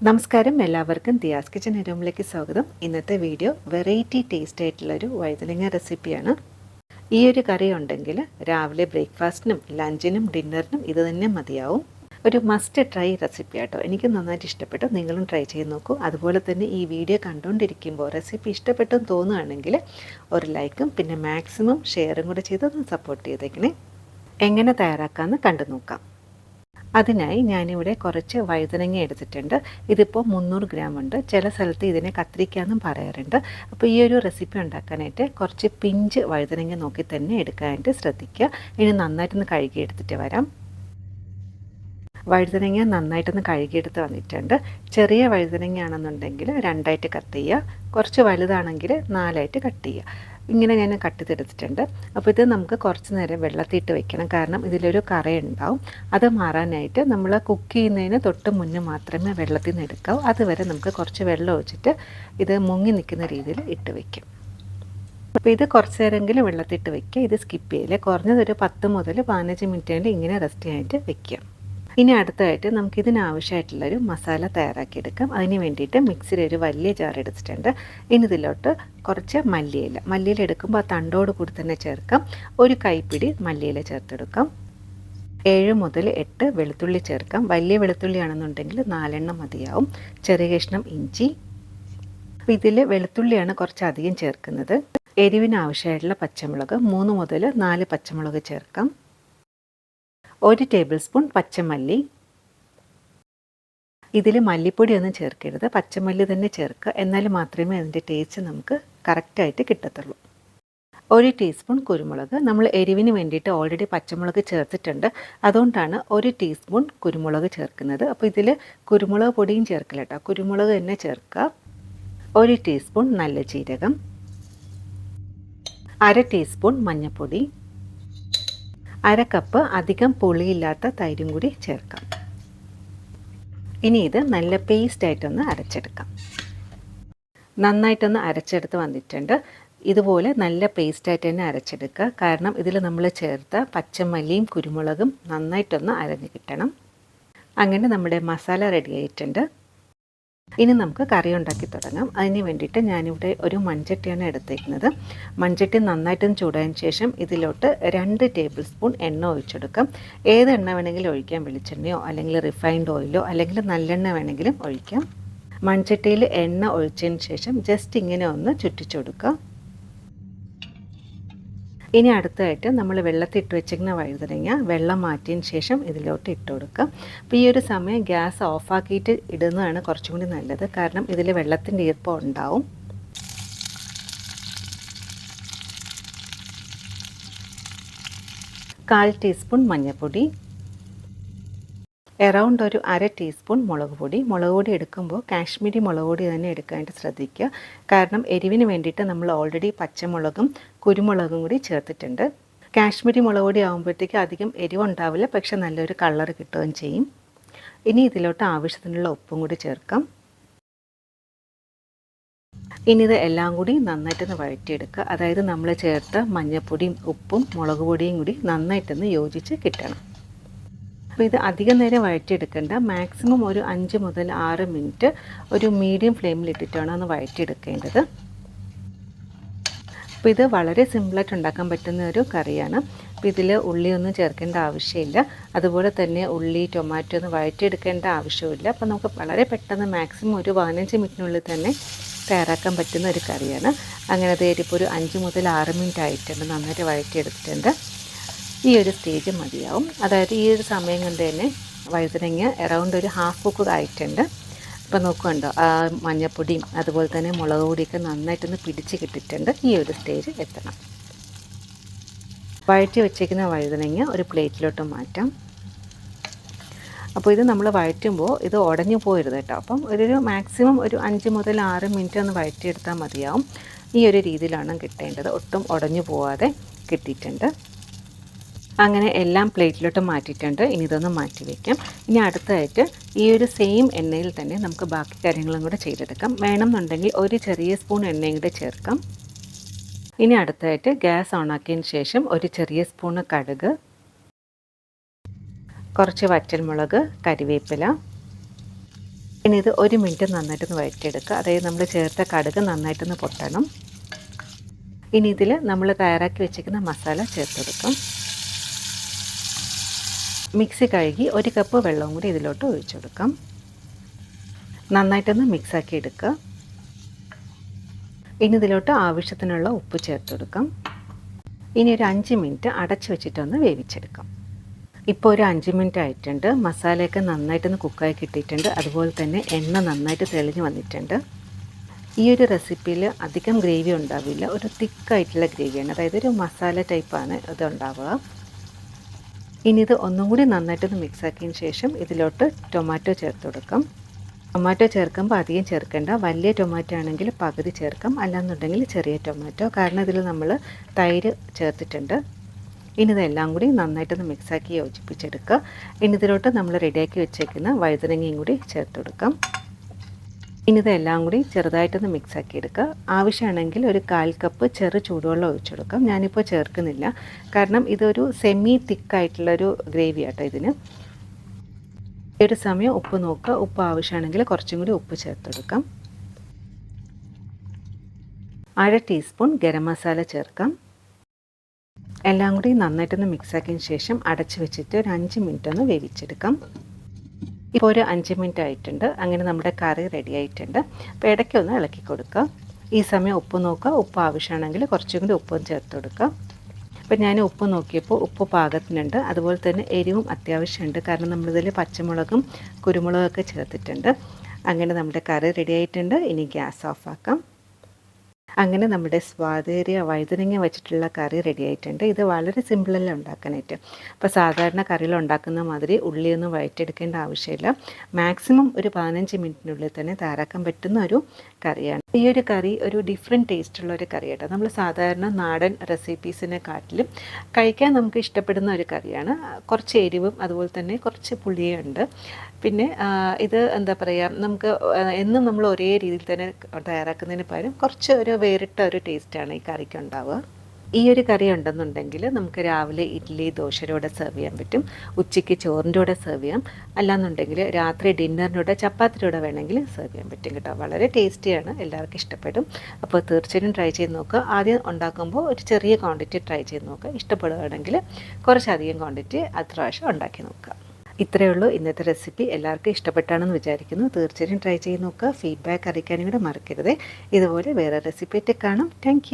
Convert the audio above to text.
നമസ്കാരം, എല്ലാവർക്കും ദിയാസ് കിച്ചൻ റൂമിലേക്ക് സ്വാഗതം. ഇന്നത്തെ വീഡിയോ വെറൈറ്റി ടേസ്റ്റ് ആയിട്ടുള്ളൊരു വഴുതനങ്ങ റെസിപ്പിയാണ്. ഈ ഒരു കറി ഉണ്ടെങ്കിൽ രാവിലെ ബ്രേക്ക്ഫാസ്റ്റിനും ലഞ്ചിനും ഡിന്നറിനും ഇത് തന്നെ മതിയാവും. ഒരു മസ്റ്റ് ട്രൈ റെസിപ്പി ആട്ടോ. എനിക്ക് നന്നായിട്ട് ഇഷ്ടപ്പെട്ടു. നിങ്ങളും ട്രൈ ചെയ്ത് നോക്കൂ. അതുപോലെ തന്നെ ഈ വീഡിയോ കണ്ടുകൊണ്ടിരിക്കുമ്പോൾ റെസിപ്പി ഇഷ്ടപ്പെട്ടെന്ന് തോന്നുകയാണെങ്കിൽ ഒരു ലൈക്കും പിന്നെ മാക്സിമം ഷെയറും കൂടെ ചെയ്തൊന്ന് സപ്പോർട്ട് ചെയ്തേക്കണേ. എങ്ങനെ തയ്യാറാക്കാമെന്ന് കണ്ടു നോക്കാം. അതിനായി ഞാനിവിടെ കുറച്ച് വഴുതനങ്ങ എടുത്തിട്ടുണ്ട്. ഇതിപ്പോൾ 300 ഗ്രാം ഉണ്ട്. ചില സ്ഥലത്ത് ഇതിനെ കത്തിരിക്ക എന്നും പറയാറുണ്ട്. അപ്പോൾ ഈ ഒരു റെസിപ്പി ഉണ്ടാക്കാനായിട്ട് കുറച്ച് പിഞ്ച് വഴുതനങ്ങ നോക്കി തന്നെ എടുക്കാനായിട്ട് ശ്രദ്ധിക്കുക. ഇനി നന്നായിട്ടൊന്ന് കഴുകിയെടുത്തിട്ട് വരാം. വഴുതനങ്ങ നന്നായിട്ടൊന്ന് കഴുകിയെടുത്ത് വന്നിട്ടുണ്ട്. ചെറിയ വഴുതനങ്ങ ആണെന്നുണ്ടെങ്കിൽ 2ആയിട്ട് കട്ട് ചെയ്യുക. കുറച്ച് വലുതാണെങ്കിൽ 4ആയിട്ട് കട്ട് ചെയ്യുക. ഇങ്ങനെ ഞാൻ കട്ട് ചെയ്തെടുത്തിട്ടുണ്ട്. അപ്പോൾ ഇത് നമുക്ക് കുറച്ച് നേരം വെള്ളത്തിയിട്ട് വെക്കണം. കാരണം ഇതിലൊരു കറയുണ്ടാവും. അത് മാറാനായിട്ട് നമ്മൾ കുക്ക് ചെയ്യുന്നതിന് തൊട്ട് മുന്നേ മാത്രമേ വെള്ളത്തിൽ നിന്ന് എടുക്കാവൂ. അതുവരെ നമുക്ക് കുറച്ച് വെള്ളം ഒഴിച്ചിട്ട് ഇത് മുങ്ങി നിൽക്കുന്ന രീതിയിൽ ഇട്ട് വയ്ക്കും. അപ്പോൾ ഇത് കുറച്ച് നേരമെങ്കിലും വെള്ളത്തിയിട്ട് വയ്ക്കുക. ഇത് സ്കിപ്പ് ചെയ്യില്ല. കുറഞ്ഞതൊരു 10 മുതൽ 15 മിനിറ്റ് ഇങ്ങനെ റെസ്റ്റ് ചെയ്യാനായിട്ട് വയ്ക്കുക. ഇനി അടുത്തതായിട്ട് നമുക്ക് ഇതിനാവശ്യമായിട്ടുള്ളൊരു മസാല തയ്യാറാക്കിയെടുക്കാം. അതിന് വേണ്ടിയിട്ട് മിക്സിയിൽ ഒരു വലിയ ജാർ എടുത്തിട്ടുണ്ട്. ഇനി ഇതിലോട്ട് കുറച്ച് മല്ലിയില എടുക്കുമ്പോൾ ആ തണ്ടോട് കൂടി തന്നെ ചേർക്കാം. ഒരു കൈപ്പിടി മല്ലിയില ചേർത്തെടുക്കാം. 7 മുതൽ 8 വെളുത്തുള്ളി ചേർക്കാം. വലിയ വെളുത്തുള്ളി ആണെന്നുണ്ടെങ്കിൽ 4 എണ്ണം മതിയാവും. ചെറിയ കഷ്ണം ഇഞ്ചി. അപ്പോൾ ഇതിൽ വെളുത്തുള്ളിയാണ് കുറച്ചധികം ചേർക്കുന്നത്. എരിവിന് ആവശ്യമായിട്ടുള്ള പച്ചമുളക് 3 മുതൽ 4 പച്ചമുളക് ചേർക്കാം. 1 ടേബിൾ സ്പൂൺ പച്ചമല്ലി. ഇതിൽ മല്ലിപ്പൊടി ഒന്നും ചേർക്കരുത്, പച്ചമല്ലി തന്നെ ചേർക്കുക. എന്നാൽ മാത്രമേ അതിൻ്റെ ടേസ്റ്റ് നമുക്ക് കറക്റ്റായിട്ട് കിട്ടത്തുള്ളൂ. 1 ടീസ്പൂൺ കുരുമുളക്. നമ്മൾ എരിവിന് വേണ്ടിയിട്ട് ഓൾറെഡി പച്ചമുളക് ചേർത്തിട്ടുണ്ട്. അതുകൊണ്ടാണ് 1 ടീസ്പൂൺ കുരുമുളക് ചേർക്കുന്നത്. അപ്പോൾ ഇതിൽ കുരുമുളക് പൊടിയും ചേർക്കില്ല കേട്ടോ, കുരുമുളക് തന്നെ ചേർക്കുക. 1 ടീസ്പൂൺ നല്ല ജീരകം. 1/2 ടീസ്പൂൺ മഞ്ഞൾപ്പൊടി. 1/2 കപ്പ് അധികം പുളിയില്ലാത്ത തൈരും കൂടി ചേർക്കാം. ഇനി ഇത് നല്ല പേസ്റ്റായിട്ടൊന്ന് അരച്ചെടുക്കാം. നന്നായിട്ടൊന്ന് അരച്ചെടുത്ത് വന്നിട്ടുണ്ട്. ഇതുപോലെ നല്ല പേസ്റ്റായിട്ട് തന്നെ അരച്ചെടുക്കുക. കാരണം ഇതിൽ നമ്മൾ ചേർത്ത പച്ചമല്ലിയും കുരുമുളകും നന്നായിട്ടൊന്ന് അരഞ്ഞ് കിട്ടണം. അങ്ങനെ നമ്മുടെ മസാല റെഡി ആയിട്ടുണ്ട്. ഇനി നമുക്ക് കറി ഉണ്ടാക്കി തുടങ്ങാം. അതിന് വേണ്ടിയിട്ട് ഞാനിവിടെ ഒരു മൺചട്ടിയാണ് എടുത്തേക്കുന്നത്. മൺചട്ടി നന്നായിട്ടും ചൂടായതിന് ശേഷം ഇതിലോട്ട് 2 ടേബിൾ സ്പൂൺ എണ്ണ ഒഴിച്ചെടുക്കാം. ഏത് എണ്ണ വേണമെങ്കിലും ഒഴിക്കാം. വെളിച്ചെണ്ണയോ അല്ലെങ്കിൽ റിഫൈൻഡ് ഓയിലോ അല്ലെങ്കിൽ നല്ലെണ്ണ വേണമെങ്കിലും ഒഴിക്കാം. മൺചട്ടിയിൽ എണ്ണ ഒഴിച്ചതിന് ശേഷം ജസ്റ്റ് ഇങ്ങനെ ഒന്ന് ചുറ്റിച്ചു കൊടുക്കുക. ഇനി അടുത്തായിട്ട് നമ്മൾ വെള്ളത്തിട്ട് വെച്ചിരിക്കുന്ന വഴുതനങ്ങ വെള്ളം മാറ്റിയതിന് ശേഷം ഇതിലോട്ട് ഇട്ട് കൊടുക്കാം. അപ്പോൾ ഈ ഒരു സമയം ഗ്യാസ് ഓഫാക്കിയിട്ട് ഇടുന്നതാണ് കുറച്ചും കൂടി നല്ലത്. കാരണം ഇതിൽ വെള്ളത്തിൻ്റെ ഈർപ്പം ഉണ്ടാവും. കാൽ ടീസ്പൂൺ മഞ്ഞൾപ്പൊടി. അറൗണ്ട് ഒരു 1/2 ടീസ്പൂൺ മുളക് പൊടി. മുളക് പൊടി എടുക്കുമ്പോൾ കാശ്മീരി മുളക് പൊടി തന്നെ എടുക്കാനായിട്ട് ശ്രദ്ധിക്കുക. കാരണം എരിവിന് വേണ്ടിയിട്ട് നമ്മൾ ഓൾറെഡി പച്ചമുളകും കുരുമുളകും കൂടി ചേർത്തിട്ടുണ്ട്. കാശ്മീരി മുളക് പൊടി ആകുമ്പോഴത്തേക്ക് അധികം എരിവുണ്ടാവില്ല, പക്ഷെ നല്ലൊരു കളർ കിട്ടുകയും ചെയ്യും. ഇനി ഇതിലോട്ട് ആവശ്യത്തിനുള്ള ഉപ്പും കൂടി ചേർക്കാം. ഇനി ഇത് എല്ലാം കൂടി നന്നായിട്ടൊന്ന് വഴറ്റിയെടുക്കുക. അതായത് നമ്മൾ ചേർത്ത മഞ്ഞൾപ്പൊടിയും ഉപ്പും മുളക് പൊടിയും കൂടി നന്നായിട്ടൊന്ന് യോജിച്ച് കിട്ടണം. അപ്പോൾ ഇത് അധികം നേരം വഴറ്റിയെടുക്കേണ്ട. മാക്സിമം ഒരു 5 മുതൽ 6 മിനിറ്റ് ഒരു മീഡിയം ഫ്ലെയിമിലിട്ടിട്ടാണ് ഒന്ന് വഴറ്റിയെടുക്കേണ്ടത്. അപ്പോൾ ഇത് വളരെ സിമ്പിളായിട്ട് ഉണ്ടാക്കാൻ പറ്റുന്ന ഒരു കറിയാണ്. അപ്പോൾ ഇതിൽ ഉള്ളിയൊന്നും ചേർക്കേണ്ട ആവശ്യമില്ല. അതുപോലെ തന്നെ ഉള്ളി ടൊമാറ്റോ ഒന്നും വഴറ്റിയെടുക്കേണ്ട ആവശ്യമില്ല. അപ്പോൾ നമുക്ക് വളരെ പെട്ടെന്ന് മാക്സിമം ഒരു 15 മിനിറ്റിനുള്ളിൽ തന്നെ തയ്യാറാക്കാൻ പറ്റുന്ന ഒരു കറിയാണ്. അങ്ങനെ ഇപ്പോൾ ഒരു 5 മുതൽ 6 മിനിറ്റ് ആയിട്ടുണ്ട്. നന്നായിട്ട് വഴറ്റിയെടുത്തിട്ടുണ്ട്. ഈ ഒരു സ്റ്റേജ് മതിയാവും. അതായത് ഈ ഒരു സമയം കൊണ്ട് തന്നെ വഴുതനങ്ങ അറൗണ്ട് ഒരു ഹാഫ് കുക്ക് ആയിട്ടുണ്ട്. അപ്പോൾ നോക്കുന്നുണ്ടോ, മഞ്ഞൾപ്പൊടിയും അതുപോലെ തന്നെ മുളക് പൊടിയൊക്കെ നന്നായിട്ടൊന്ന് പിടിച്ച് കിട്ടിയിട്ടുണ്ട്. ഈ ഒരു സ്റ്റേജ് എത്തണം. വഴറ്റി വെച്ചേക്കുന്ന വഴുതനങ്ങ ഒരു പ്ലേറ്റിലോട്ട് മാറ്റാം. അപ്പോൾ ഇത് നമ്മൾ വഴറ്റുമ്പോൾ ഇത് ഉടഞ്ഞു പോരുത് കേട്ടോ. അപ്പം ഒരു മാക്സിമം ഒരു 5 മുതൽ 6 മിനിറ്റ് ഒന്ന് വഴറ്റിയെടുത്താൽ മതിയാവും. ഈ ഒരു രീതിയിലാണ് കിട്ടേണ്ടത്. ഒട്ടും ഉടഞ്ഞു പോവാതെ കിട്ടിയിട്ടുണ്ട്. അങ്ങനെ എല്ലാം പ്ലേറ്റിലോട്ട് മാറ്റിയിട്ടുണ്ട്. ഇനി ഇതൊന്ന് മാറ്റി വയ്ക്കാം. ഇനി അടുത്തതായിട്ട് ഈ ഒരു സെയിം എണ്ണയിൽ തന്നെ നമുക്ക് ബാക്കി കാര്യങ്ങളും കൂടെ ചെയ്തെടുക്കാം. വേണമെന്നുണ്ടെങ്കിൽ ഒരു ചെറിയ സ്പൂൺ എണ്ണയും കൂടെ ചേർക്കാം. ഇനി അടുത്തതായിട്ട് ഗ്യാസ് ഓണാക്കിയതിന് ശേഷം ഒരു ചെറിയ സ്പൂണ് കടുക്, കുറച്ച് വറ്റൽമുളക്, കരിവേപ്പില, ഇനി ഇത് 1 മിനിറ്റ് നന്നായിട്ടൊന്ന് വഴറ്റിയെടുക്കുക. അതായത് നമ്മൾ ചേർത്ത കടുക് നന്നായിട്ടൊന്ന് പൊട്ടണം. ഇനി ഇതിൽ നമ്മൾ തയ്യാറാക്കി വെച്ചിരിക്കുന്ന മസാല ചേർത്തെടുക്കാം. മിക്സി കഴുകി 1 കപ്പ് വെള്ളവും കൂടി ഇതിലോട്ട് ഒഴിച്ചു കൊടുക്കാം. നന്നായിട്ടൊന്ന് മിക്സാക്കി എടുക്കുക. ഇനി ഇതിലോട്ട് ആവശ്യത്തിനുള്ള ഉപ്പ് ചേർത്ത് കൊടുക്കാം. ഇനി ഒരു 5 മിനിറ്റ് അടച്ചു വെച്ചിട്ടൊന്ന് വേവിച്ചെടുക്കാം. ഇപ്പോൾ ഒരു 5 മിനിറ്റ് ആയിട്ടുണ്ട്. മസാലയൊക്കെ നന്നായിട്ടൊന്ന് കുക്കായി കിട്ടിയിട്ടുണ്ട്. അതുപോലെ തന്നെ എണ്ണ നന്നായിട്ട് തെളിഞ്ഞ് വന്നിട്ടുണ്ട്. ഈ ഒരു റെസിപ്പിയിൽ അധികം ഗ്രേവി ഉണ്ടാവില്ല. ഒരു തിക്കായിട്ടുള്ള ഗ്രേവിയാണ്, അതായത് ഒരു മസാല ടൈപ്പാണ് ഇത് ഉണ്ടാവുക. ഇനി ഇത് ഒന്നും കൂടി നന്നായിട്ടൊന്ന് മിക്സാക്കിയതിന് ശേഷം ഇതിലോട്ട് ടൊമാറ്റോ ചേർത്ത് കൊടുക്കാം. ടൊമാറ്റോ ചേർക്കുമ്പോൾ അധികം ചേർക്കേണ്ട. വലിയ ടൊമാറ്റോ ആണെങ്കിൽ പകുതി ചേർക്കാം, അല്ലാന്നുണ്ടെങ്കിൽ ചെറിയ ടൊമാറ്റോ. കാരണം ഇതിൽ നമ്മൾ തൈര് ചേർത്തിട്ടുണ്ട്. ഇനി ഇതെല്ലാം കൂടി നന്നായിട്ടൊന്ന് മിക്സാക്കി യോജിപ്പിച്ചെടുക്കുക. ഇനി ഇതിലോട്ട് നമ്മൾ റെഡിയാക്കി വെച്ചേക്കുന്ന വഴുതനങ്ങയും കൂടി ചേർത്ത് കൊടുക്കാം. ഇനി ഇതെല്ലാം കൂടി ചെറുതായിട്ടൊന്ന് മിക്സാക്കി എടുക്കുക. ആവശ്യമാണെങ്കിൽ ഒരു 1/4 കപ്പ് ചെറു ചൂടുവെള്ളം ഒഴിച്ചു കൊടുക്കാം. ഞാനിപ്പോൾ ചേർക്കുന്നില്ല, കാരണം ഇതൊരു സെമി തിക്കായിട്ടുള്ളൊരു ഗ്രേവി ആട്ടോ ഇതിന്. ഈ ഒരു സമയം ഉപ്പ് നോക്കുക. ഉപ്പ് ആവശ്യമാണെങ്കിൽ കുറച്ചും കൂടി ഉപ്പ് ചേർത്തെടുക്കാം. 1/2 ടീസ്പൂൺ ഗരം മസാല ചേർക്കാം. എല്ലാം കൂടി നന്നായിട്ടൊന്ന് മിക്സാക്കിയതിന് ശേഷം അടച്ചു വെച്ചിട്ട് ഒരു 5 മിനിറ്റ് ഒന്ന് വേവിച്ചെടുക്കാം. ഇപ്പോൾ ഒരു 5 മിനിറ്റ് ആയിട്ടുണ്ട്. അങ്ങനെ നമ്മുടെ കറി റെഡി ആയിട്ടുണ്ട്. അപ്പോൾ ഇടയ്ക്കൊന്ന് ഇളക്കി കൊടുക്കുക. ഈ സമയം ഉപ്പ് നോക്കുക. ഉപ്പ് ആവശ്യമാണെങ്കിൽ കുറച്ചും കൂടി ഉപ്പും ചേർത്ത് കൊടുക്കുക. അപ്പോൾ ഞാൻ ഉപ്പ് നോക്കിയപ്പോൾ ഉപ്പ് പാകത്തിനുണ്ട്. അതുപോലെ തന്നെ എരിവും അത്യാവശ്യമുണ്ട്, കാരണം നമ്മളിതിൽ പച്ചമുളകും കുരുമുളകൊക്കെ ചേർത്തിട്ടുണ്ട്. അങ്ങനെ നമ്മുടെ കറി റെഡി ആയിട്ടുണ്ട്. ഇനി ഗ്യാസ് ഓഫാക്കാം. അങ്ങനെ നമ്മുടെ സ്വാദേറിയ വഴുതനങ്ങ വെച്ചിട്ടുള്ള കറി റെഡി ആയിട്ടുണ്ട്. ഇത് വളരെ സിമ്പിളല്ല ഉണ്ടാക്കാനായിട്ട്. അപ്പോൾ സാധാരണ കറികൾ ഉണ്ടാക്കുന്ന മാതിരി ഉള്ളിയൊന്നും വഴറ്റിയെടുക്കേണ്ട ആവശ്യമില്ല. മാക്സിമം ഒരു 15 മിനിറ്റിനുള്ളിൽ തന്നെ തയ്യാറാക്കാൻ പറ്റുന്ന ഒരു കറിയാണ്. ഈ ഒരു കറി ഒരു ഡിഫറെൻറ്റ് ടേസ്റ്റുള്ള ഒരു കറിയാട്ടോ. നമ്മൾ സാധാരണ നാടൻ റെസിപ്പീസിനെക്കാട്ടിലും കഴിക്കാൻ നമുക്ക് ഇഷ്ടപ്പെടുന്ന ഒരു കറിയാണ്. കുറച്ച് എരിവും അതുപോലെ തന്നെ കുറച്ച് പുളിയും ഉണ്ട്. പിന്നെ ഇത് എന്താ പറയുക, നമുക്ക് എന്നും നമ്മൾ ഒരേ രീതിയിൽ തന്നെ തയ്യാറാക്കുന്നതിന് പകരം കുറച്ച് ഒരു വേറിട്ട ഒരു ടേസ്റ്റാണ് ഈ കറിക്ക് ഉണ്ടാവുക. ഈ ഒരു കറി ഉണ്ടെന്നുണ്ടെങ്കിൽ നമുക്ക് രാവിലെ ഇഡ്ഡലി ദോശയുടെ കൂടെ സെർവ് ചെയ്യാൻ പറ്റും. ഉച്ചയ്ക്ക് ചോറിൻ്റെ കൂടെ സെർവ് ചെയ്യാം. അല്ലാന്നുണ്ടെങ്കിൽ രാത്രി ഡിന്നറിൻ്റെ കൂടെ ചപ്പാത്തിയുടെ കൂടെ വേണമെങ്കിൽ സെർവ് ചെയ്യാൻ പറ്റും കേട്ടോ. വളരെ ടേസ്റ്റിയാണ്, എല്ലാവർക്കും ഇഷ്ടപ്പെടും. അപ്പോൾ തീർച്ചയായിട്ടും ട്രൈ ചെയ്ത് നോക്കുക. ആദ്യം ഉണ്ടാക്കുമ്പോൾ ഒരു ചെറിയ ക്വാണ്ടിറ്റി ട്രൈ ചെയ്ത് നോക്കുക. ഇഷ്ടപ്പെടുകയാണെങ്കിൽ കുറച്ചധികം ക്വാണ്ടിറ്റി അത്ര പ്രാവശ്യം ഉണ്ടാക്കി നോക്കുക. ഇത്രയേ ഉള്ളൂ ഇന്നത്തെ റെസിപ്പി. എല്ലാവർക്കും ഇഷ്ടപ്പെട്ടാണെന്ന് വിചാരിക്കുന്നു. തീർച്ചയായും ട്രൈ ചെയ്ത് നോക്കുക. ഫീഡ്ബാക്ക് അറിയിക്കാനും കൂടെ മറക്കരുത്. ഇതുപോലെ വേറെ റെസിപ്പി ആയിട്ട് കാണാം. താങ്ക്